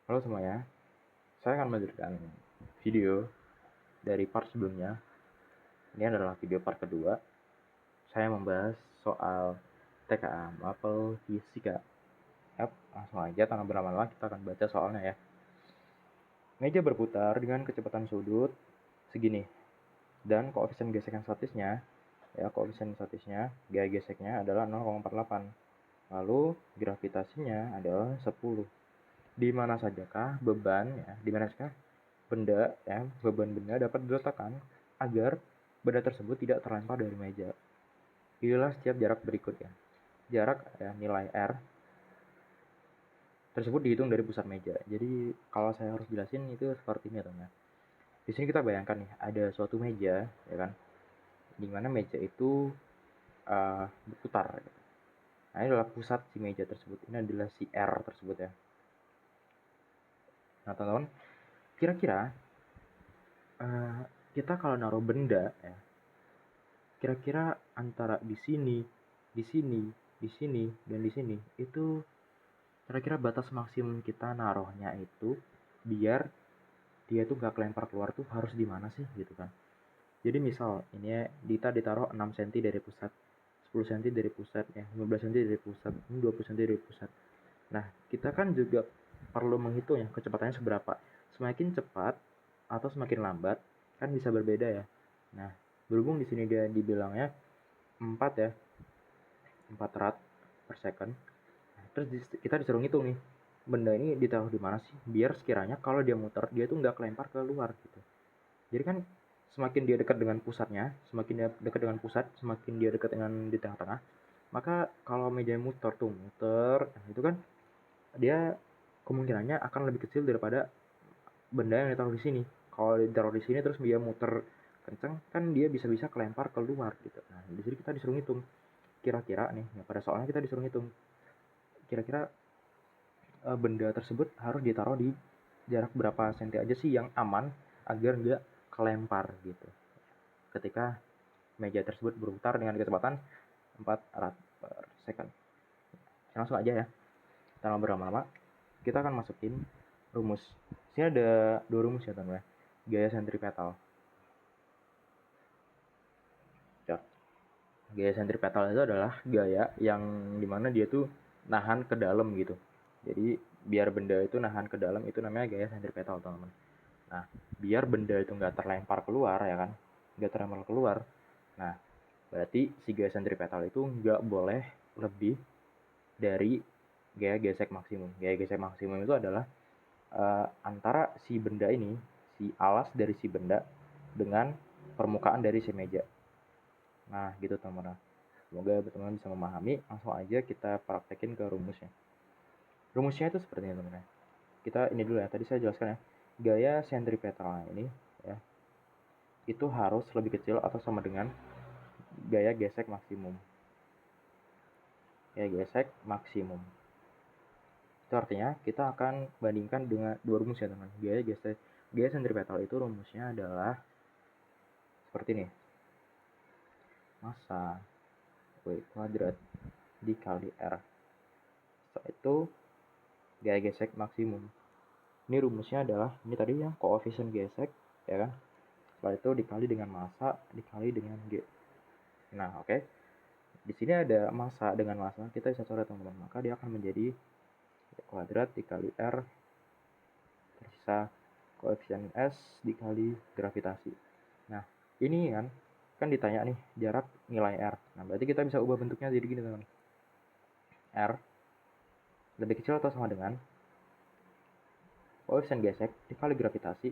Halo semuanya, saya akan melanjutkan video dari part sebelumnya. Ini adalah video part kedua. Saya membahas soal TKA, Mapel Fisika. Langsung aja tanpa berlama-lama kita akan baca soalnya ya. Meja berputar dengan kecepatan sudut segini. Dan koefisien gesekan statisnya, gaya geseknya adalah 0,48. Lalu gravitasinya adalah 10. Di mana sajakah beban benda dapat diletakkan agar benda tersebut tidak terlempar dari meja. Pilihlah setiap jarak berikut ya. Jarak nilai R tersebut dihitung dari pusat meja. Jadi kalau saya harus jelasin itu seperti ini teman. Di sini kita bayangkan nih ada suatu meja ya kan, di mana meja itu berputar. Nah, ini adalah pusat si meja tersebut. Ini adalah si R tersebut ya. Nah teman-teman, kira-kira kita kalau naruh benda ya, kira-kira antara di sini, di sini, di sini, dan di sini itu kira-kira batas maksimum kita naruhnya itu biar dia tuh gak kelempar keluar tuh harus di mana sih gitu kan. Jadi misal ini Dita ditaruh 6 cm dari pusat, 10 cm dari pusat ya, 15 cm dari pusat, 20 cm dari pusat. Nah, kita kan juga perlu menghitung ya kecepatannya seberapa. Semakin cepat atau semakin lambat kan bisa berbeda ya. Nah, berhubung di sini dia dibilangnya 4 ya, 4 rad per second. Terus kita disuruh ngitung nih, benda ini ditaruh di mana sih biar sekiranya kalau dia muter dia tuh nggak kelempar keluar gitu. Jadi kan semakin dia dekat dengan pusatnya, semakin dia dekat dengan pusat, semakin dia dekat dengan di tengah-tengah, maka kalau meja muter, nah itu kan dia kemungkinannya akan lebih kecil daripada benda yang ditaruh di sini. Kalau ditaruh di sini terus dia muter kenceng, kan dia bisa-bisa kelempar keluar gitu. Nah, di sini kita disuruh ngitung. Kira-kira nih, ya pada soalnya kita disuruh ngitung. Kira-kira benda tersebut harus ditaruh di jarak berapa senti aja sih yang aman agar nggak kelempar gitu. Ketika meja tersebut berputar dengan kecepatan 4 rad per second. Langsung aja ya, tanpa berlama-lama, kita akan masukin rumus. Di sini ada dua rumus ya teman-teman. Gaya sentripetal. Gaya sentripetal itu adalah gaya yang dimana dia tuh nahan ke dalam gitu. Jadi biar benda itu nahan ke dalam itu namanya gaya sentripetal teman-teman. Nah, biar benda itu nggak terlempar keluar ya kan, nggak terlempar keluar. Nah, berarti si gaya sentripetal itu nggak boleh lebih dari gaya gesek maksimum. Gaya gesek maksimum itu adalah antara si benda ini, si alas dari si benda dengan permukaan dari si meja. Nah, gitu teman-teman. Semoga teman-teman bisa memahami. Langsung aja kita praktekin ke rumusnya. Rumusnya itu seperti ini teman-teman. Kita ini dulu ya. Tadi saya jelaskan ya. Gaya sentripetal ini ya, itu harus lebih kecil atau sama dengan gaya gesek maksimum. Gaya gesek maksimum. Itu artinya kita akan bandingkan dengan dua rumus ya teman. Gaya sentripetal itu rumusnya adalah seperti ini. Massa W kuadrat dikali R. Setelah itu gaya gesek maksimum. Ini rumusnya adalah ini tadi ya, koefisien gesek ya kan. Setelah itu dikali dengan massa dikali dengan G. Nah, oke. Di sini ada massa dengan massa, kita bisa coret teman-teman. Maka dia akan menjadi kuadrat dikali R tersisa koefisien S dikali gravitasi. Nah, ini kan ditanya nih jarak nilai R. Nah, berarti kita bisa ubah bentuknya jadi gini teman. R lebih kecil atau sama dengan koefisien gesek dikali gravitasi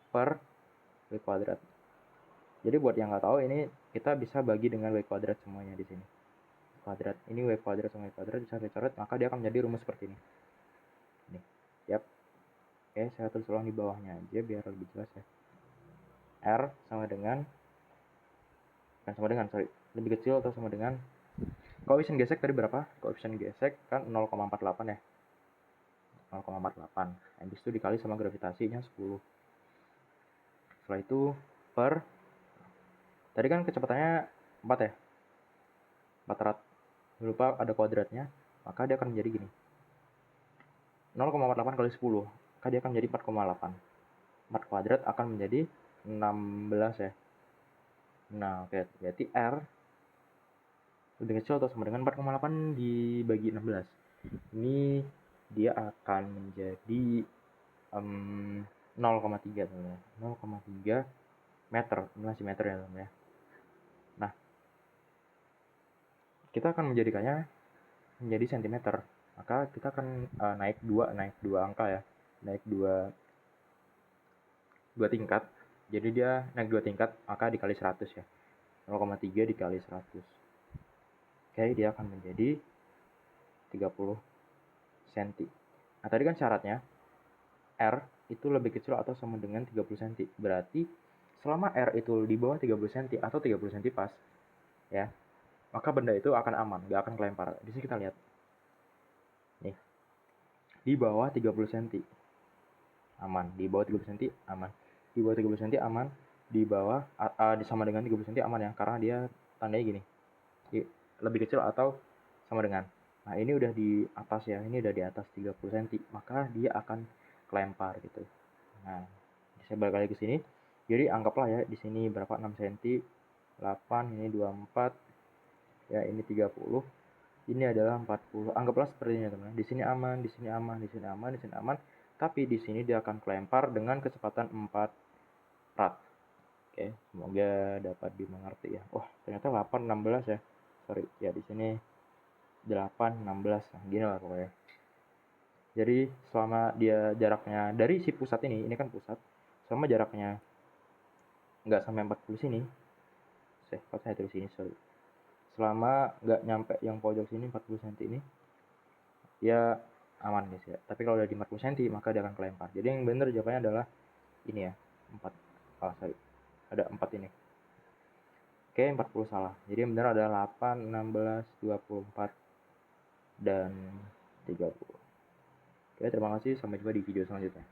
per W kuadrat. Jadi buat yang nggak tahu ini kita bisa bagi dengan W kuadrat semuanya di sini. Kuadrat ini W kuadrat sama W kuadrat bisa dicoret, maka dia akan menjadi rumus seperti ini. Nih, yap. Oke, saya tulis ulang di bawahnya aja biar lebih jelas ya. R sama dengan lebih kecil atau sama dengan koefisien gesek tadi berapa? Koefisien gesek kan 0,48 ya. 0,48. Habis itu dikali sama gravitasinya 10. Setelah itu per tadi kan kecepatannya 4 ya. 4 rad. Lupa ada kuadratnya, maka dia akan menjadi gini. 0,48 kali 10. maka dia akan menjadi 4,8. 4 kuadrat akan menjadi 16 ya. Nah, oke, berarti R lebih kecil atau sama dengan 4,8 dibagi 16. Ini dia akan menjadi 0,3 teman-teman. 0,3 meter. Ini masih meter ya teman-teman ya. Nah, kita akan menjadikannya menjadi sentimeter. Maka kita akan naik dua angka ya. Naik dua tingkat. Jadi dia naik 2 tingkat, maka dikali 100 ya. 0,3 dikali 100. Oke, dia akan menjadi 30 cm. Nah, tadi kan syaratnya R itu lebih kecil atau sama dengan 30 cm. Berarti selama R itu di bawah 30 cm atau 30 cm pas, ya, maka benda itu akan aman, nggak akan kelempar. Di sini kita lihat. Nih, di bawah 30 cm aman, di bawah 30 cm aman, di bawah 30 cm aman, di bawah sama dengan 30 cm aman ya, karena dia tandanya gini, lebih kecil atau sama dengan. Nah, ini udah di atas ya, ini udah di atas 30 cm, maka dia akan kelempar gitu. Nah, saya balik lagi ke sini. Jadi anggaplah ya di sini berapa, 6 cm, 8, ini 24, ya ini 30, ini adalah 40. Anggaplah seperti ini teman-teman. Di sini aman, di sini aman, di sini aman, di sini aman. Tapi di sini dia akan kelempar dengan kecepatan 4 rad. Oke, semoga dapat dimengerti ya. Wah, ternyata 8 16 ya. Sorry, ya di sini 8 16. Nah, gini lah pokoknya. Jadi selama dia jaraknya dari si pusat ini kan pusat. Selama jaraknya nggak sampai 40 sini. Saya tulis sini, sorry. Selama nggak nyampe yang pojok sini 40 cm ini, ya aman guys ya. Tapi kalau udah di 40 cm maka dia akan kelempar. Jadi yang benar jawabannya adalah ini ya, 4. Sorry. Ada 4 ini. Oke, 40 salah. Jadi yang benar adalah 8, 16, 24 dan 30. Oke, terima kasih. Sampai jumpa di video selanjutnya.